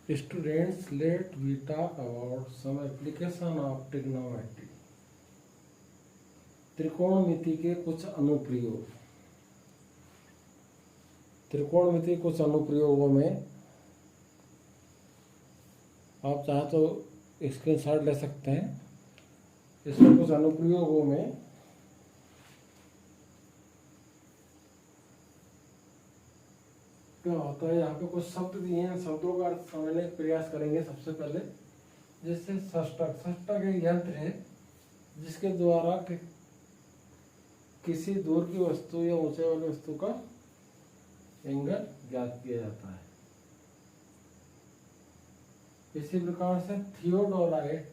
Students, let we talk about some application of trigonometry. त्रिकोणमिति के कुछ अनुप्रयोग। त्रिकोणमिति कुछ अनुप्रयोगों में आप चाहे तो स्क्रीनशॉट ले सकते हैं। इसमें कुछ अनुप्रयोगों में क्या होता है, यहाँ पे कुछ शब्द दिए हैं, शब्दों का अर्थ समझने का प्रयास करेंगे। सबसे पहले जैसे षष्टक। षष्टक एक यंत्र है जिसके द्वारा किसी दूर की वस्तु या ऊंचाई वाली वस्तु का एंगल ज्ञात किया जाता है। इसी प्रकार से थियोडोलाइट।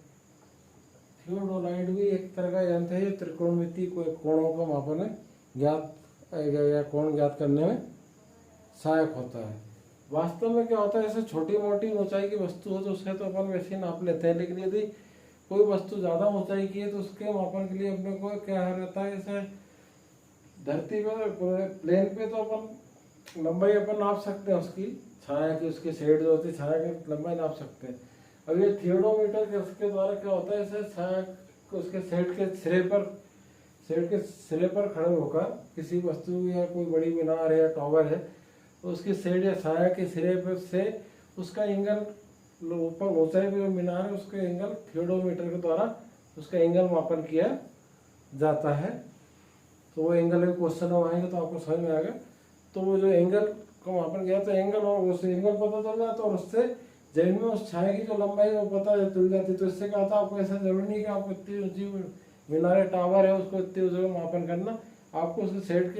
थियोडोलाइट भी एक तरह का यंत्र है, त्रिकोणमिति को कोणों का मापन में ज्ञात या कोण ज्ञात करने में सहायक होता है। वास्तव में क्या होता है, जैसे छोटी मोटी ऊंचाई की वस्तु हो तो उससे तो अपन वैसे ही नाप लेते हैं, लेकिन यदि कोई वस्तु ज्यादा ऊंचाई की है तो उसके मापन के लिए अपने को क्या रहता है, जैसे धरती पे प्लेन पे तो अपन लंबाई अपन नाप सकते हैं, उसकी छाया की, उसकी शेड जो होती है छाया की लंबाई नाप सकते हैं। अब ये थियोडोमीटर के उसके द्वारा क्या होता है, जैसे छाया उसके शेड के सिरे पर खड़े होकर किसी वस्तु या कोई बड़ी मीनार है या टावर है तो उसकी शेड या छाया के सिरे पर से उसका एंगल, ऊपर ऊंचाई पे जो मीनार है उसका एंगल थियोडोमीटर के द्वारा उसका एंगल मापन किया जाता है। तो वो एंगल के क्वेश्चन में आएंगे तो आपको समझ में आएगा। तो वो जो एंगल को मापन किया तो एंगल और उस एंगल पता चल जाता और उससे जमीन में उस छाया की जो लंबाई वो पता चल जाती। तो इससे क्या होता है, आपको ऐसा जरूरी नहीं कि आपको इतनी ऊंची मीनार टावर है उसको इतनी ऊंचाई मापन करना, आपको उसके सेट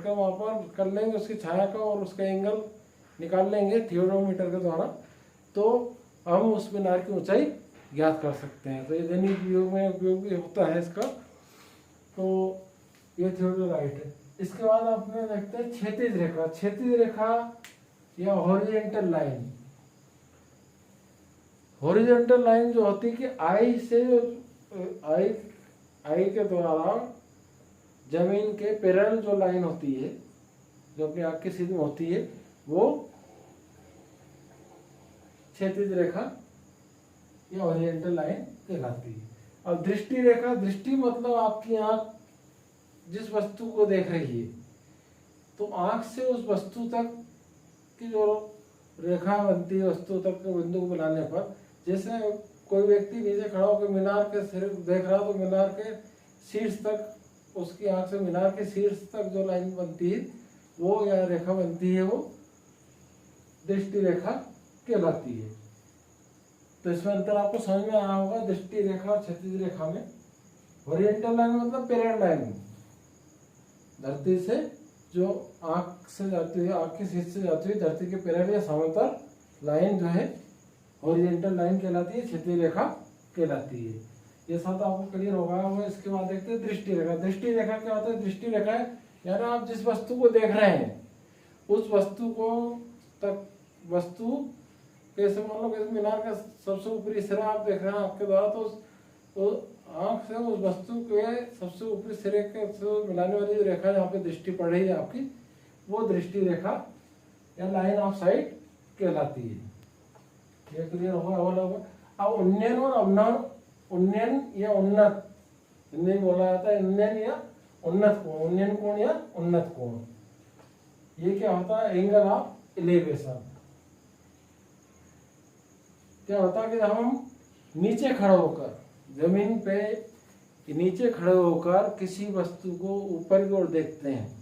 का मापन कर लेंगे, उसकी छाया का और उसका एंगल निकाल लेंगे थियोडोमीटर के द्वारा, तो हम उस मीनार की ऊंचाई ज्ञात कर सकते हैं। तो ये दैनिक उपयोग में उपयोग भी होता है इसका। तो ये थियोडोलाइट है। इसके बाद आपने देखते हैं क्षैतिज रेखा। क्षैतिज रेखा या हॉरिजॉन्टल लाइन। हॉरिजॉन्टल लाइन जो होती है कि आई के द्वारा जमीन के पैरेलल जो लाइन होती है, जो अपनी आंख के सीधे होती है, वो क्षैतिज रेखा या हॉरिजॉन्टल लाइन कहलाती है। अब दृष्टि रेखा। दृष्टि मतलब आपकी आंख जिस वस्तु को देख रही है तो आंख से उस वस्तु तक की जो रेखा बनती है, वस्तु तक के बिंदु को बनाने पर, जैसे कोई व्यक्ति नीचे खड़ा होकर मीनार के सिर देख रहा तो मीनार के शीर्ष तक उसकी आंख से मीनार के शीर्ष तक जो लाइन बनती है वो या रेखा बनती है, वो दृष्टि रेखा कहलाती है। तो इसमें अंतर आपको समझ में आया होगा दृष्टि रेखा और क्षैतिज रेखा में। हॉरिजॉन्टल लाइन मतलब पैरेलल लाइन, धरती से जो आंख से जाती है, आंख के शीर्ष से जाती है, धरती के पैरेलल या समांतर लाइन जो है हॉरिजॉन्टल लाइन कहलाती है, क्षैतिज रेखा कहलाती है। ये सब आपको क्लियर होगा। वो इसके बाद देखते हैं दृष्टि रेखा। दृष्टि रेखा क्या होता है, दृष्टि रेखा है यानी आप जिस वस्तु को देख रहे हैं उस वस्तु को तक, वस्तु कैसे मान लो कि मीनार का सबसे ऊपरी सिरा आप देख रहे हैं आपके द्वारा, तो आंख से उस वस्तु के सबसे ऊपरी सिरे के मिलाने वाली जो रेखा जहाँ पे दृष्टि पड़ रही है आपकी, वो दृष्टि रेखा या लाइन ऑफ साइट कहलाती है। ये क्लियर होगा। अब उन्नयन और अवनयन, उन्नयन या उन्नत, हिंदी बोला जाता है उन्नयन या उन्नत कोण, उन्नयन कोण या उन्नत कोण। ये क्या होता है, एंगल ऑफ एलिवेशन। क्या होता है कि हम नीचे खड़े होकर, जमीन पे नीचे खड़े होकर किसी वस्तु को ऊपर की ओर देखते हैं,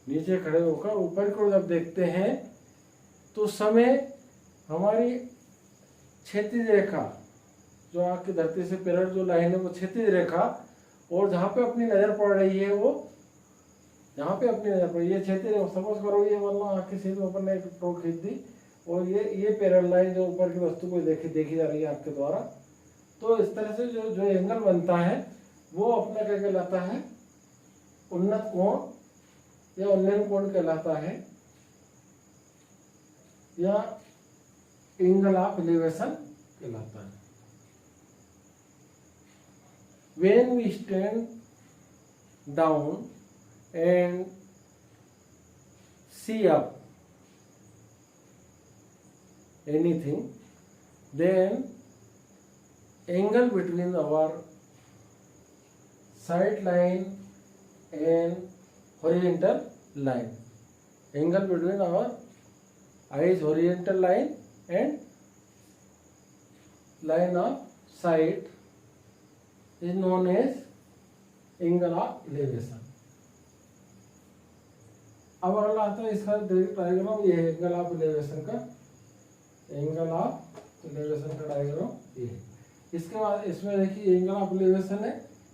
नीचे खड़े होकर ऊपर की ओर जब देखते हैं तो समय हमारी क्षैतिज रेखा जो आपकी धरती से पैरेलल जो लाइन है वो क्षैतिज रेखा, और जहाँ पे अपनी नजर पड़ रही है वो, जहाँ पे अपनी नजर पड़ रही है क्षैतिज रेखा। सपोज करो ये मान लो आँख के सीधे ऊपर ने एक टो खींच दी और ये पैरेलल लाइन जो ऊपर की वस्तु को देखी जा रही है आपके द्वारा, तो इस तरह से जो एंगल बनता है वो अपना क्या कहलाता है, उन्नत कोण या उन्नयन कोण कहलाता है, या एंगल ऑफ एलिवेशन कहलाता है। When we stand down and see up, anything, then angle between our side line and horizontal line, angle between our eyes horizontal line and line of sight is known as angle of elevation. अब अगला आता है इसका diagram, ये है angle of elevation का, angle of elevation का diagram ये है। इसके बाद इसमें देखिए एंगल ऑफ एलिवेशन है,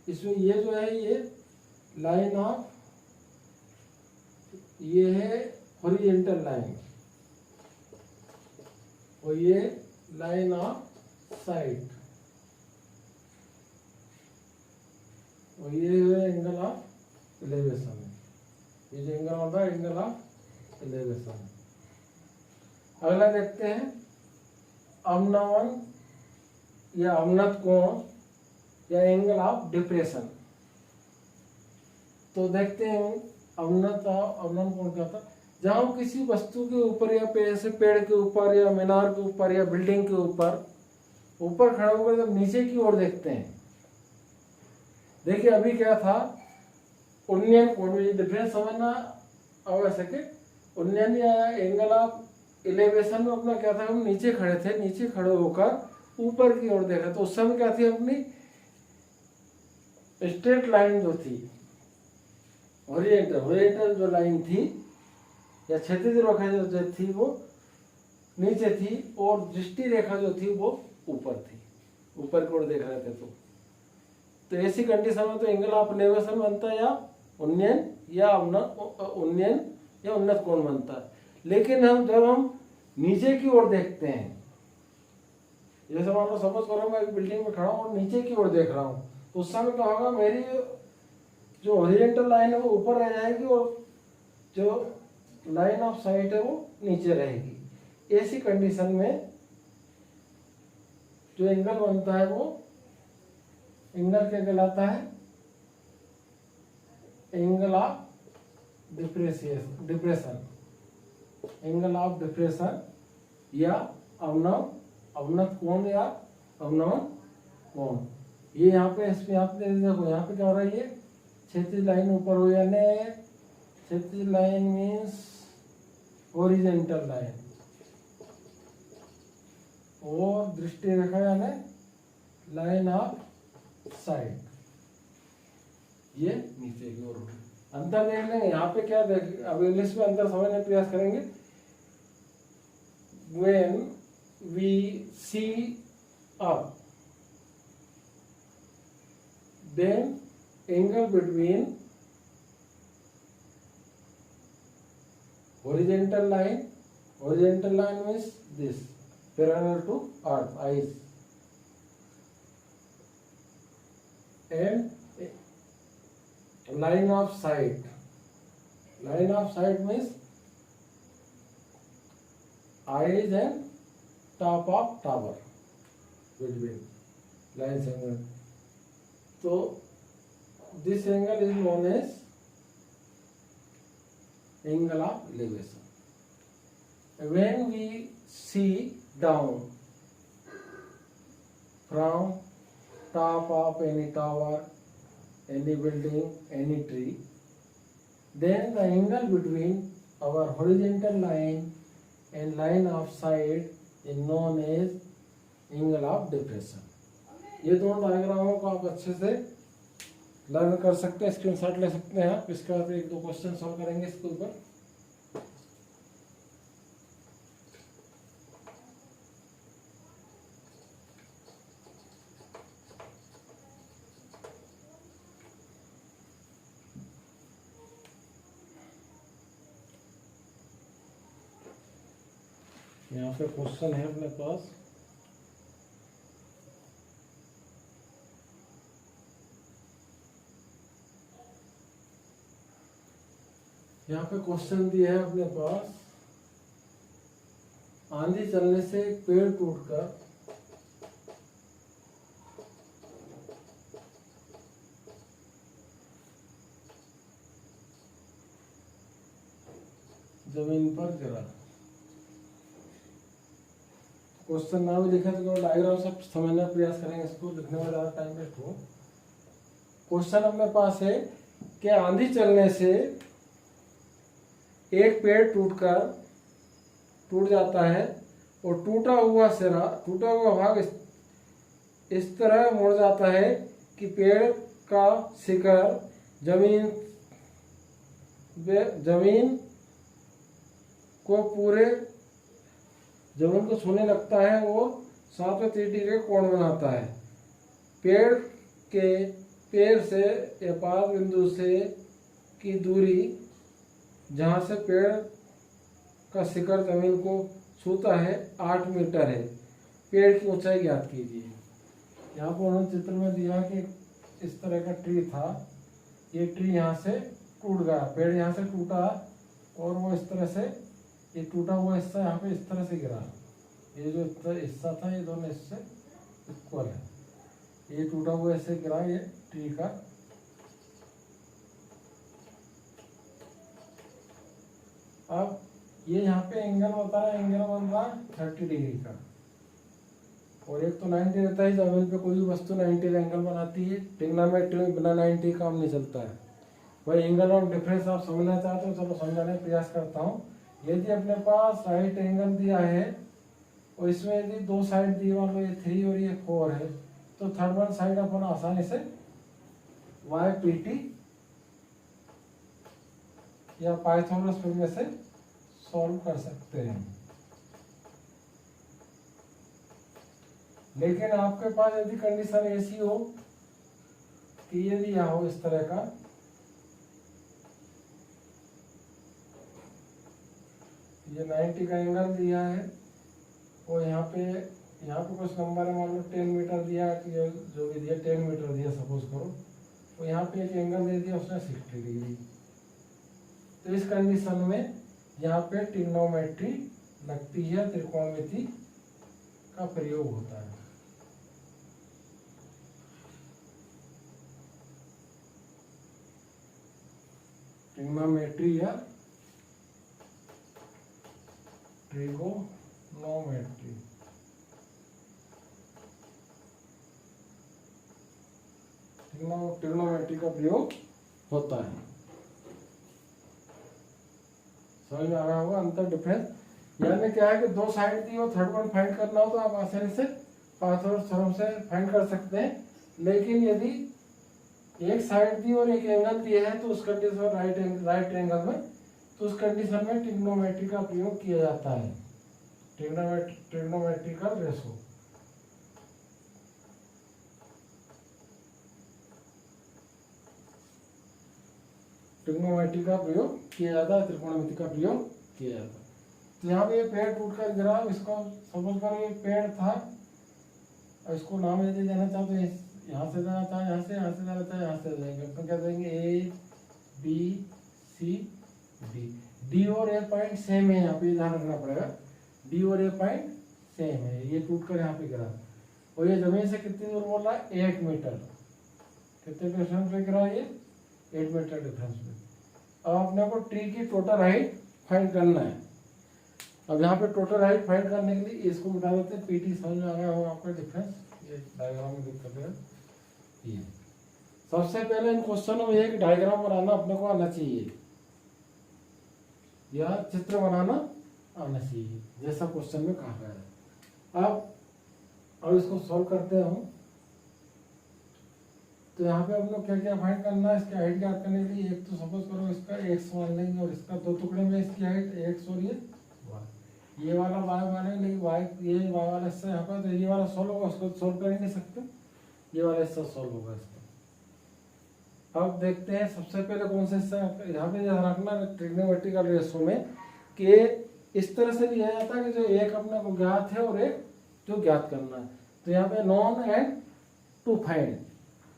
इसमें ये जो है ये लाइन ऑफ, ये है हॉरिजॉन्टल लाइन और ये लाइन ऑफ साइट और ये है एंगल ऑफ एलिवेशन है। ये जो एंगल होता है एंगल ऑफ एलिवेशन। अगला देखते हैं अवनमन या अवनत कोण या एंगल ऑफ डिप्रेशन। तो देखते हैं अवनत अवनन कोण क्या होता है, जब हम किसी वस्तु के ऊपर या पेड़ के ऊपर या मीनार के ऊपर या बिल्डिंग के ऊपर खड़े होकर जब नीचे की ओर देखते हैं, देखिए अभी क्या था, उन्नयन कोण में डिफरेंस समझना आवश्यक है। उन्नयन या एंगल ऑफ एलिवेशन में अपना क्या था, हम नीचे खड़े थे, नीचे खड़े होकर ऊपर की ओर देख रहे, तो उस समय क्या थी, अपनी स्ट्रेट लाइन जो थी, हॉरिजॉन्टल जो लाइन थी या क्षैतिज रेखा जो थी वो नीचे थी और दृष्टि रेखा जो थी वो ऊपर थी, ऊपर की ओर देख रहे थे। तो ऐसी कंडीशन में तो एंगल ऑफ एलिवेशन बनता है या उन्नयन या उन्नत कोण बनता है। लेकिन जब हम नीचे की ओर देखते हैं, जैसे मान लो सपोज करो मैं एक बिल्डिंग में खड़ा हूँ और नीचे की ओर देख रहा हूँ, तो उस समय क्या होगा, मेरी जो हॉरिजॉन्टल लाइन है वो ऊपर रह जाएगी और जो लाइन ऑफ साइट है वो नीचे रहेगी। ऐसी कंडीशन में जो एंगल बनता है वो एंगल क्या कहलाता है, angle of depression, angle of depression या अवनत कोण या अवनमन कोण। ये यहाँ पे इसमें आप देखो, यहाँ पे क्या हो रहा है, ये क्षैतिज लाइन ऊपर हो जाने, क्षैतिज लाइन मीन्स हॉरिजॉन्टल लाइन और दृष्टि रेखा यानी लाइन ऑफ साइड, ये नीचे की ओर। अंतर देख लेंगे यहाँ पे क्या देख, अब इंग्लिश में अंतर समझने का प्रयास करेंगे। When we see up, then angle between horizontal line means this, parallel to earth, eyes, and line of sight means eyes and top of tower between lines angle. So this angle is known as angle of elevation. When we see down from top of any tower, any building, any tree, then the angle between our horizontal line and line of sight is known as angle of depression. ये दोनों डायग्रामों को आप अच्छे से learn कर सकते हैं, screenshot ले सकते हैं आप। इसके बाद एक दो क्वेश्चन सॉल्व करेंगे इसके ऊपर। यहाँ पे क्वेश्चन है अपने पास, यहाँ पे क्वेश्चन दिया है अपने पास, आंधी चलने से एक पेड़ टूटकर जमीन पर गिरा। क्वेश्चन ना भी लिखे तो डायग्राम सब समझने का प्रयास करेंगे, इसको लिखने में ज़्यादा टाइम वेस्ट हो। क्वेश्चन अपने पास है कि आंधी चलने से एक पेड़ टूट जाता है और टूटा हुआ भाग इस तरह मुड़ जाता है कि पेड़ का शिखर जमीन को छूने लगता है और 730 डिग्री का कोण बनाता है। पेड़ से या पाद बिंदु से की दूरी जहाँ से पेड़ का शिखर जमीन को छूता है 8 मीटर है। पेड़ की ऊंचाई ज्ञात कीजिए। यहाँ पर उन्होंने चित्र में दिया कि इस तरह का ट्री था, ये ट्री यहाँ से टूट गया, पेड़ यहाँ से टूटा और वो इस तरह से ये टूटा हुआ हिस्सा यहाँ पे इस तरह से गिरा। ये जो हिस्सा था ये दोनों इससे इक्वल है, ये टूटा हुआ हिस्सा गिरा ये ट्री का। अब ये यहाँ पे एंगल बता रहा है, एंगल बन रहा 30 डिग्री का, और एक तो 90 रहता है। जमीन पे कोई भी वस्तु 90 एंगल बनाती है। ट्रिग्नोमेट्री में बिना 90 काम नहीं चलता है। भाई एंगल और डिफरेंस आप समझना चाहते हो, चलो समझाने का प्रयास करता हूँ। यदि अपने पास राइट एंगल दिया है और इसमें यदि दो साइड दी, मान लो ये 3 और ये 4 है, तो थर्ड वन साइड अपन आसानी से YPT या पाइथागोरस में से सॉल्व कर सकते हैं। लेकिन आपके पास यदि कंडीशन ऐसी हो कि यदि यहाँ हो इस तरह का, ये 90 का एंगल दिया है और यहाँ पे कुछ नंबर है, मान लो 10 मीटर दिया, जो भी दिया 10 मीटर दिया सपोज करो, तो यहाँ पे एक एंगल दे दिया उसने 60 डिग्री। तो इस कंडीशन में यहाँ पे ट्रिग्नोमेट्री लगती है, त्रिकोणमिति का प्रयोग होता है। ट्रिग्नोमेट्री या ट्रिगोनोमेट्री। ट्रिग्नोमेट्री का प्रयोग होता है। समझ में आ रहा होगा अंतर, डिफरेंस। यानी क्या है कि दो साइड दी और थर्ड वन फाइंड करना हो तो आप आसानी से पाइथागोरस थ्योरम से फाइंड कर सकते हैं। लेकिन यदि एक साइड दी और एक एंगल दिया है तो उस कंडीशन राइट एंगल में, तो उस कंडीशन में ट्रिग्नोमेट्री का प्रयोग किया जाता है। Trigonometrical ratio. ट्रिग्नोमेट्री का प्रयोग किया जाता है, त्रिकोणमिति का प्रयोग किया जाता है। तो यहाँ पे ये पेड़ टूट कर गिरा, इसको समझ कर ये पेड़ था और इसको नाम यदि देना चाहते हैं, यहाँ से देना चाहे यहाँ से देना चाहे यहाँ से देंगे, तो क्या देंगे ABCD। D और A पॉइंट सेम है, यहाँ पे ध्यान रखना पड़ेगा। D और A पॉइंट सेम है, ये टूट कर यहाँ पे गिरा और ये जमीन से कितनी दूर बोल रहा है 8 मीटर। कितने डिफरेंस पे गिरा ये 8 मीटर डिफरेंस में। अब अपने को ट्री की टोटल हाइट फाइंड करना है। अब यहाँ पे टोटल हाइट फाइंड करने के लिए इसको बता देते हैं। PT समझ में आ गया होगा आपका डिफरेंस, ये डायग्राम में दिक्कत है। ये सबसे पहले इन क्वेश्चनों में एक डायग्राम बनाना अपने को आना चाहिए या चित्र बनाना आना चाहिए, जैसा क्वेश्चन में कहा गया है। अब इसको सॉल्व करते हैं। तो यहाँ पे हम लोग क्या क्या फाइंड करना है, इसकी हाइट ज्ञात करने के लिए एक तो सपोज करो इसका x मान लेंगे और इसका दो टुकड़े में इसकी हाइट x और ये वाला y मानेंगे, लेकिन ये y वाला हिस्सा यहाँ पर, तो ये वाला सॉल्व होगा, उसको सॉल्व कर ही नहीं सकते, ये वाला हिस्सा सॉल्व होगा इसका। अब देखते हैं सबसे पहले कौन सा हिस्सा यहाँ पे ध्यान रखना ट्रिग्नोमेट्रिकल रेशो में कि इस तरह से लिया जाता है कि जो एक अपने को ज्ञात है और एक जो ज्ञात करना है। तो यहाँ पे नॉन एंड टू फाइंड,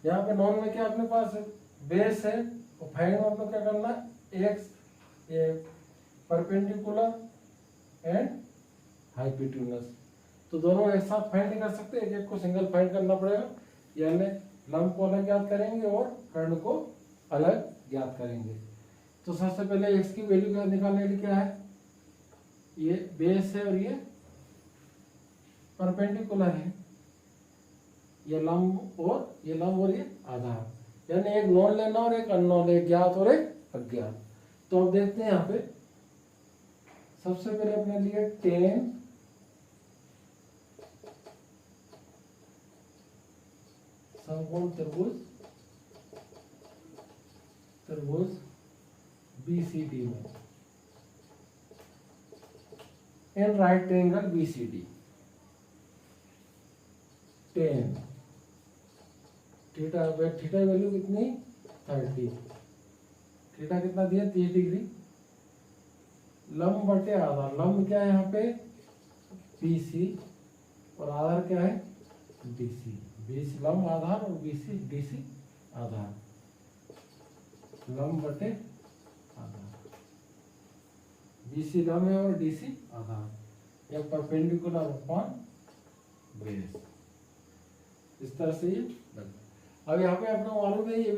यहाँ पे नॉन में क्या अपने पास बेस है और फाइंड में अपने क्या करना है एक्स परपेंडिकुलर एंड हाइपोटेन्यूज। तो दोनों एक साथ फाइंड नहीं कर सकते, एक एक को सिंगल फाइंड करना पड़ेगा। यानी लंब को अलग ज्ञात करेंगे और कर्ण को अलग ज्ञात करेंगे। तो सबसे पहले एक्स की वैल्यू निकालने के लिए क्या है, ये बेस है और ये परपेंडिकुलर है, ये लंब और ये आधार, यानी एक नॉन लेना और एक अननोन, एक ज्ञात और एक अज्ञात। तो अब देखते हैं यहाँ पे सबसे पहले अपने लिए टेन समकोण त्रिभुज BCD में in right triangle BCD, tan theta value कितनी 30, थीटा कितना दिया 30 डिग्री, लंब बटे आधार, लंब क्या है यहाँ पे BC और आधार क्या है DC, BC लंब आधार और DC आधार, लंब बटे आधार, BC लंब है और DC आधार, या परपेंडिकुलर अपॉन बेस, इस तरह से ये लगता है। अब यहाँ पे अपना मालूम है ये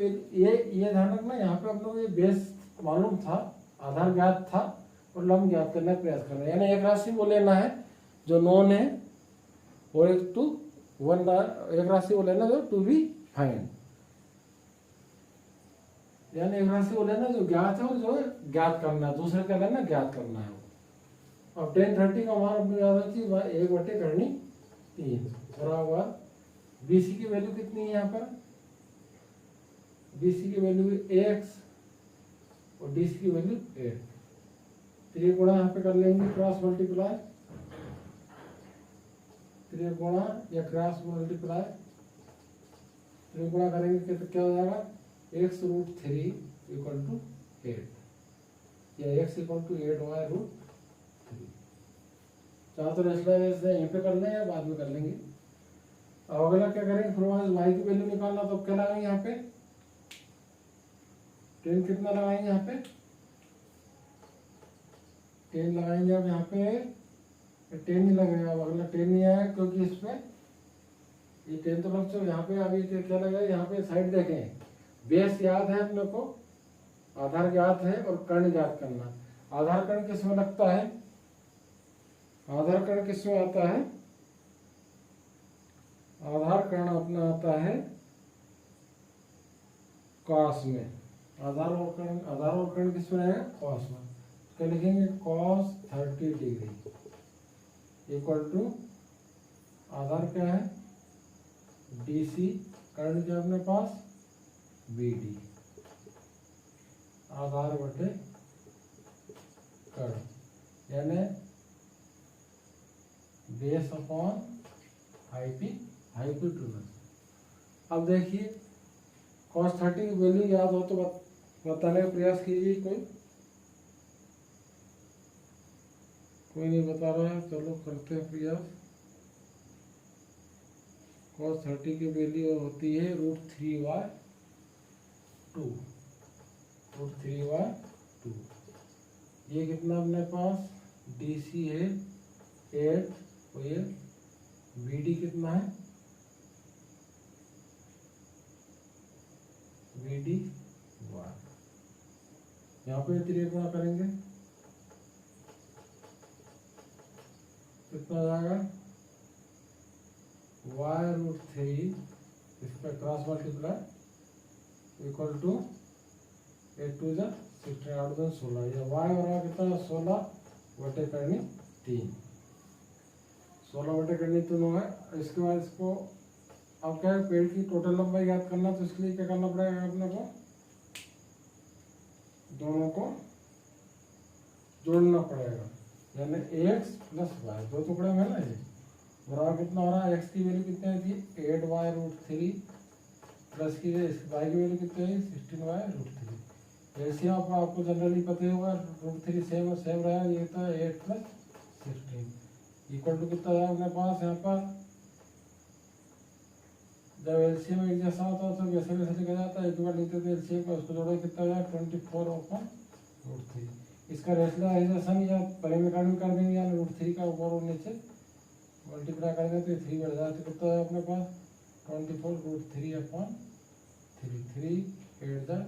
ध्यान रखना, यहाँ पे अपने को ये बेस मालूम था, आधार ज्ञात था और लंब ज्ञात करने का प्रयास करना है, यानी एक राशि वो लेना है जो नॉन है और एक राशि वो लेना जो टू बी फाइंड, यानी एक राशि वो लेना जो ज्ञात है और जो ज्ञात करना है, दूसरे का लेना ज्ञात करना है। अब 1030 का मान अपने याद रखिए 1/3 बराबर BC की वैल्यू कितनी है यहाँ पर, BC की वैल्यू x और DC की वैल्यू 8, त्रिगुणा यहाँ पे कर लेंगे क्रॉस मल्टीप्लाई, त्रिगुणा या क्रॉस मल्टीप्लाई, त्रिगुणा करेंगे तो क्या हो जाएगा x√3 = 8 या x = 8y√3। चाहे तो रेशनलाइजेशन यहीं पे कर लें या बाद में कर लेंगे। अब अगला क्या करेंगे, फिर y की वैल्यू निकालना, तो क्या लगाएंगे यहाँ पे 10 कितना लगाएंगे यहाँ पे 10 लगाएंगे। अब यहाँ पे 10 नहीं लगेगा, अब अगला 10 नहीं आया क्योंकि इसमें ये 10 तो लग चुका, यहाँ पे अभी क्या लगेगा, यहाँ पे साइड देखें, बेस याद है अपने को, आधार ज्ञात है और कर्ण ज्ञात करना। आधार कर्ण किस में लगता है, आधार कर्ण किस में आता है, आधार कर्ण अपना आता है कॉस में, आधार और कर्ण किस में है कॉस में, क्या लिखेंगे cos 30 डिग्री = आधार क्या है DC, कर्ण क्या अपने पास BD, आधार बटे कर्ण, यानी बेस अपॉन हाइपोटेन्यूज। अब देखिए cos 30 की वैल्यू याद हो तो बताने का प्रयास कीजिए। कोई नहीं बता रहा है, चलो करते हैं प्रयास। cos 30 की वैल्यू होती है √3/2, √3/2। ये कितना अपने पास DC है 8 और ये BD कितना है BD 1। यहाँ पे त्रिगुणा करेंगे कितना जाएगा y√3 इस पर क्रॉस मल्टीप्लाई = 8 2 जा 16 8 2 16, या y हो रहा कितना 16/3, 16/3 होगा। इसके बाद इसको अब क्या है, पेड़ की टोटल लंबाई याद करना, तो इसके लिए क्या करना पड़ेगा अपने को, दोनों को जोड़ना पड़ेगा, यानी x + y, दो टुकड़े में ना ये बराबर कितना हो रहा है, x की वैल्यू कितनी थी 8y√3 प्लस की y की वैल्यू कितनी है 16y√3। ऐसे आपको जनरली पता ही होगा √3 सेम रहेगा, ये तो 8 + 16 = कितना है अपने पास, यहाँ पर जब एलसीएम एक जैसा होता है तो वैसे वैसे लिखा जाता है, एक बार लिखते थे एलसीएम का, उसको जोड़ो कितना हो जाएगा 24/√3। इसका रेशनलाइजेशन या परिमेकरण कर देंगे, यानी √3 का ऊपर और नीचे मल्टीप्लाई करेंगे तो ये 3 बढ़ जाए, तो कितना है अपने पास 24√3/3, 3 8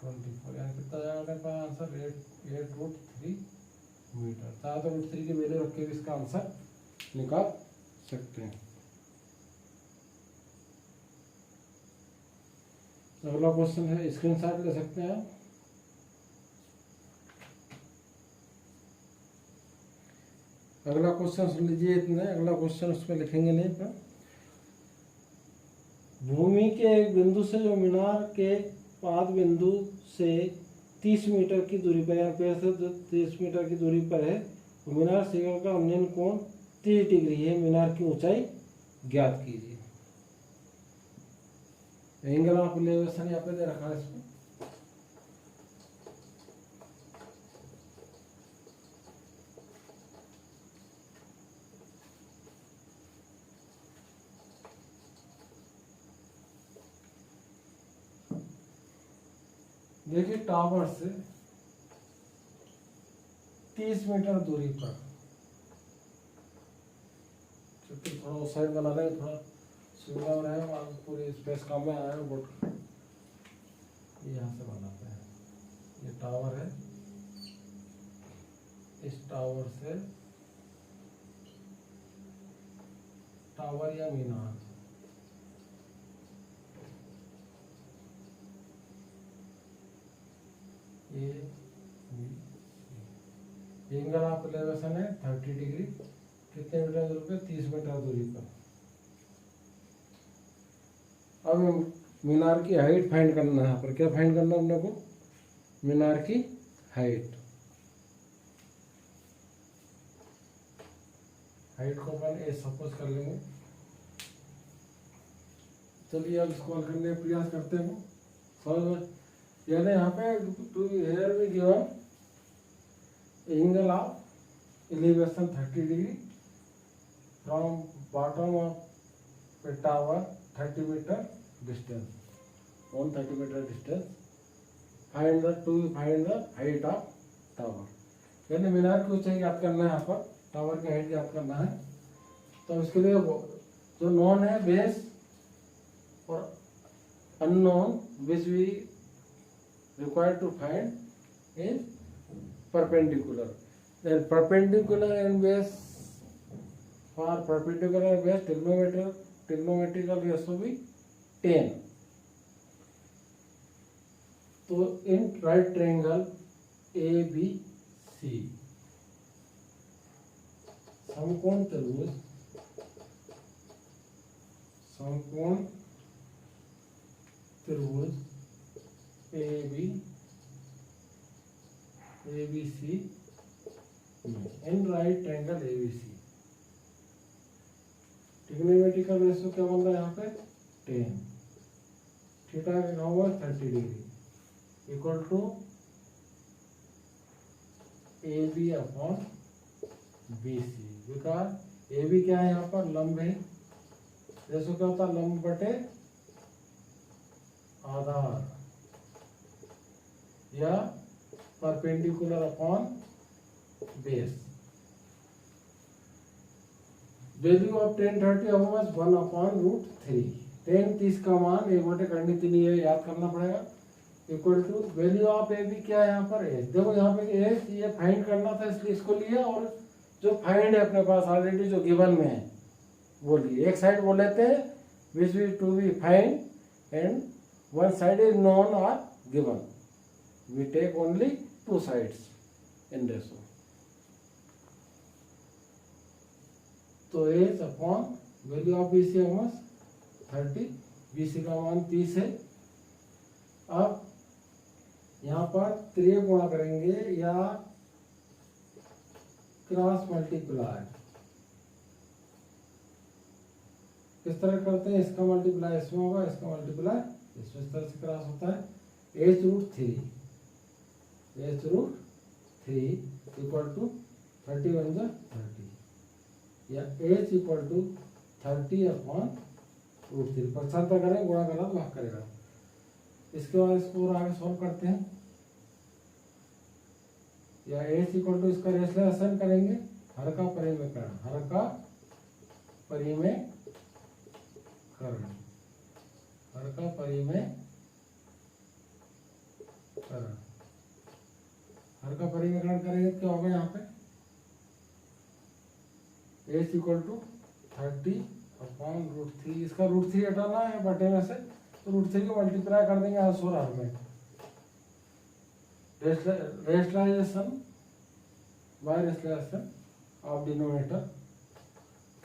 24, यानी कितना जाएगा अपने पास आंसर 8√3 मीटर। चाहे तो √3 की वैल्यू रख के भी इसका आंसर निकाल सकते हैं। अगला क्वेश्चन है, स्क्रीनशॉट ले सकते हैं आप। अगला क्वेश्चन सुन लीजिए, इतने अगला क्वेश्चन उसमें लिखेंगे नहीं पर भूमि के एक बिंदु से जो मीनार के पाद बिंदु से 30 मीटर की दूरी पर या पेड़ से 30 मीटर की दूरी पर है, मीनार शिखर का उन्नयन कोण 30 डिग्री है, मीनार की ऊंचाई ज्ञात कीजिए। एंगल ऑफ एलिवेशन यहाँ पे दे रखा है इसमें। देखिए टावर से 30 मीटर दूरी पर, क्योंकि थोड़ा उस साइड बना रहे हैं, थोड़ा सुविधा रहेगा, पूरी स्पेस काम में आया है बोट। यहाँ से बनाते हैं, ये टावर है, इस टावर से टावर या मीनार ये एंगल ऑफ एलिवेशन है 30 डिग्री, कितने मीटर दूरी पे? 30 मीटर दूरी पर। अब मीनार की हाइट फाइंड करना है। यहाँ पर क्या फाइंड करना है हम लोग को? मीनार की हाइट। हाइट को अपन ए सपोज कर लेंगे। चलिए अब इसको हल करने का प्रयास करते हैं। समझ, यानी यहाँ पे टू हेयर भी given angle of elevation 30 degree from bottom of tower 30 metre distance, 130 metre distance. Find the height of tower, यानी मीनार की ऊंचाई ज्ञात करना है। यहाँ पर टावर की हाइट ज्ञात करना है। तो इसके लिए जो नॉन है बेस और unknown which we required to find is perpendicular. Then perpendicular and base, for perpendicular and base trigonometrical ratio be 10. तो in right triangle ABC समकोण त्रिभुज ABC in right triangle ABC trigonometrical ratio क्या बन रहा है यहाँ पे? 10। थीटा का होगा 30 degree equal to AB upon BC। Because AB क्या है यहाँ पर? लंब है। रेशियो क्या होता है? लंब बटे आधार या perpendicular upon base. Value of 1030 होगा 1 अपॉन रूट 3। 10-30 का मान 1/3 है, याद करना पड़ेगा। Equal to value of A B क्या है यहाँ पर? एच। देखो यहाँ पे एच ये फाइंड करना था, इसलिए इसको लिया, और जो फाइंड है अपने पास ऑलरेडी जो गिवन में है वो लिए। एक साइड बोल लेते हैं which we to be find and one side is known और given. We take only 2 sides in ratio। तो H upon value of BC है 30, BC का मान 30 है। अब यहाँ पर 3 गुणा करेंगे या क्रॉस मल्टीप्लाई, किस तरह करते हैं? इसका मल्टीप्लाई इसमें होगा, इसका मल्टीप्लाई इसमें, इस तरह से क्रॉस होता है। h√3 इक्वल टू 30 बन जा 30, या h इक्वल टू 30 अपॉन √3। पक्षांतर करें, गुणा करा तो भाग करेगा। इसके बाद इसको और आगे सॉल्व करते हैं। या h इक्वल टू इसका रेशनलाइजेशन करेंगे, हर का परिमेयकरण, हर का परिमेयकरण, हर का परिमेयकरण, हर का परिमेयकरण करेंगे क्या होगा? यहाँ पे h इक्वल टू 30/√3, इसका √3 हटाना है बटे में से, तो √3 को मल्टीप्लाई कर देंगे आंसर और में। Rationalisation by rationalisation of denominator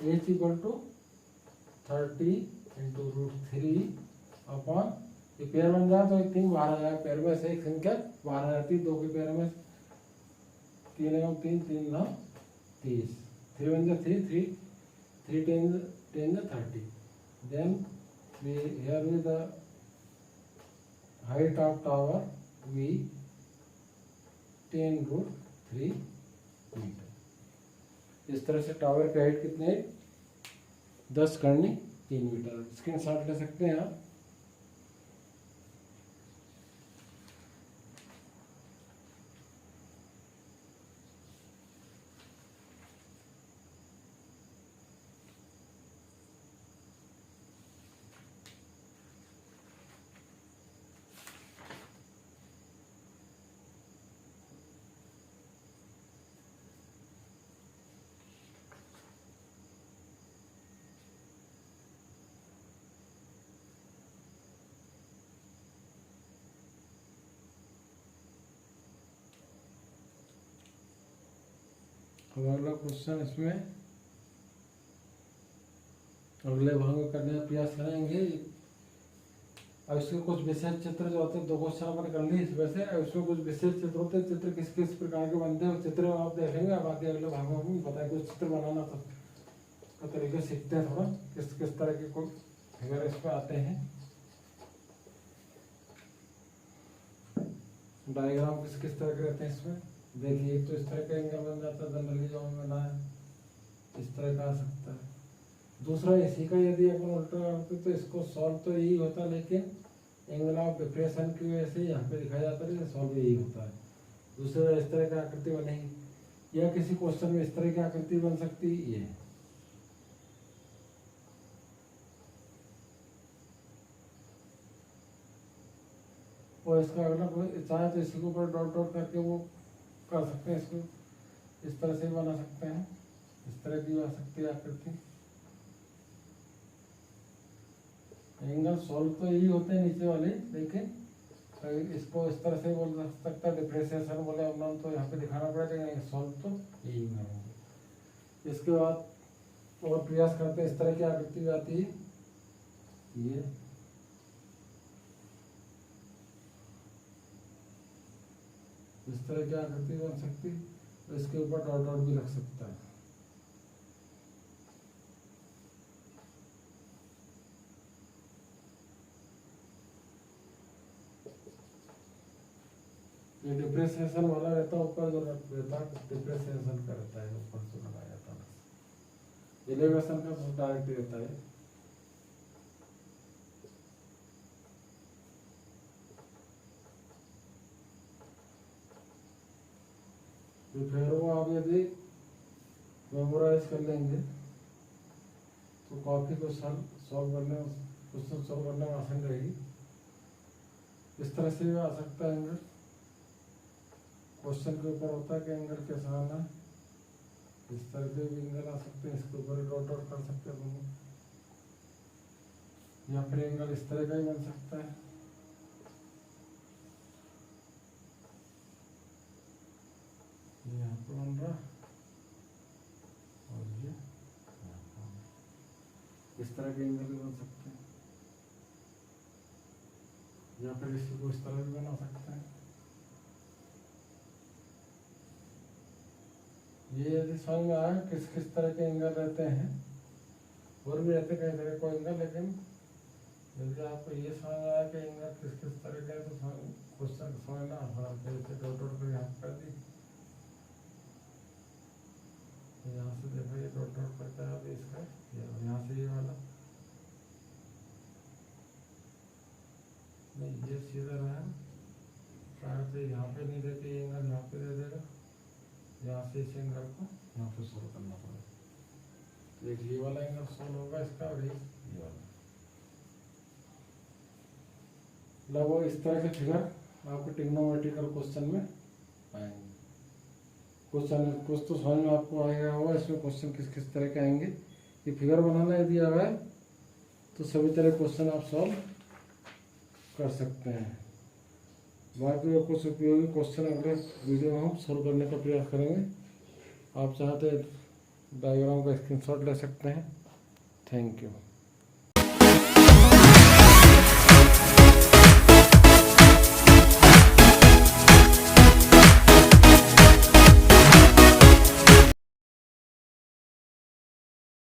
h equal to 30 into √3 upon, ये पेयर बन जाए तो एक 3 बाहर आ जाए, पेयर में से एक संख्या बाहर आ जाती है, 2 के पेयर में 3 एवं 3 3 9 30, 3 बन जाए 3 3 10 30, then we here with the height of tower we 10√3 metre. इस तरह से टावर की हाइट कितनी है, 10×3 मीटर। स्क्रीनशॉट ले सकते हैं आप। अगला क्वेश्चन इसमें अगले भाग में करने का प्रयास करेंगे। अब इसके कुछ विशेष चित्र जो होते हैं, 2 क्वेश्चन अपन कर लिए इसमें से। अब इसमें कुछ विशेष चित्र होते हैं, चित्र किस किस प्रकार के बनते हैं चित्र आप देखेंगे। अब बाकी अगले भाग में भी बताएं, कुछ चित्र बनाना तो का तरीके सीखते हैं थोड़ा, किस किस तरह के कोई फिगर इसमें आते हैं, डायग्राम किस किस तरह के रहते हैं इसमें। देखिए एक तो इस तरह का एंगल बन जाता है, जनरली जो हमें बना है इस तरह का आ सकता है। दूसरा इसी का यदि अपन उल्टा करते तो इसको सॉल्व तो यही होता है, लेकिन एंगल ऑफ डिप्रेशन की वजह से यहाँ पे दिखाया जाता है, सॉल्व यही होता है। दूसरा इस तरह की आकृति बनेगी, या किसी क्वेश्चन में इस तरह की आकृति बन सकती है ये। और इसका अगला चाहे तो इसके ऊपर डॉट डॉट करके वो कर सकते हैं, इसको इस तरह से बना सकते हैं, इस तरह की बन सकती है आकृति। एंगल सॉल्व तो यही होते हैं नीचे वाले, लेकिन इसको इस तरह से बोल सकता है डिफ्रेंशिएशन बोले हम, तो यहाँ पे दिखाना पड़ेगा, सॉल्व तो यही होंगे। इसके बाद और प्रयास करते हैं, इस तरह की आकृति आती है ये, इस तरह की आकृति बन सकती है, तो इसके ऊपर डॉट डॉट भी लग सकता है। ये डिप्रेसिएशन वाला रहता है, ऊपर जो रहता है डिप्रेसिएशन का रहता है, ऊपर से लगाया जाता है। एलिवेशन का तो डायरेक्ट रहता है। फिर वो आप यदि मेमोराइज कर लेंगे तो काफी क्वेश्चन सॉल्व करने में आसान रहेगी। इस तरह से भी आ सकता है एंगल, क्वेश्चन के ऊपर होता है कि एंगल कैसा आना है, इस तरह के भी एंगल आ सकते हैं, इसके ऊपर डॉट डॉट कर सकते हैं दोनों, या फिर एंगल इस तरह का ही बन सकता है। यहाँ पर बन रहा और ये इस तरह के एंगल भी बन सकते हैं, या फिर इसी को इस तरह भी बना सकते हैं। ये यदि समझ में आए किस किस तरह के एंगल रहते हैं, और भी रहते कई तरह के एंगल, लेकिन यदि आपको ये समझ में आया कि एंगल किस किस तरह के, तो क्वेश्चन समझना आसान है। जैसे डॉट डॉट कर यहाँ कर दी, यहाँ से देखो ये डॉट डॉट करता है, अभी इसका यहाँ से ये वाला नहीं, ये सीधा रहा शायद से यहाँ पे नहीं देते एंगल, यहाँ पे दे देगा, यहाँ से इस एंगल को यहाँ पे सोल्व करना पड़ेगा। एक ये वाला एंगल सोल्व होगा इसका, और ये वाला। लगभग इस तरह के फिगर आपको ट्रिग्नोमेट्रिकल क्वेश्चन में आएंगे। क्वेश्चन कुछ तो समझ में आपको आएगा होगा इसमें क्वेश्चन किस किस तरह के आएंगे। कि फिगर बनाना है दिया हुआ है तो सभी तरह क्वेश्चन आप सॉल्व कर सकते हैं। बाकी और कुछ उपयोगी क्वेश्चन अगले वीडियो में हम सॉल्व करने का प्रयास करेंगे। आप चाहते डायग्राम का स्क्रीनशॉट ले सकते हैं। Thank you.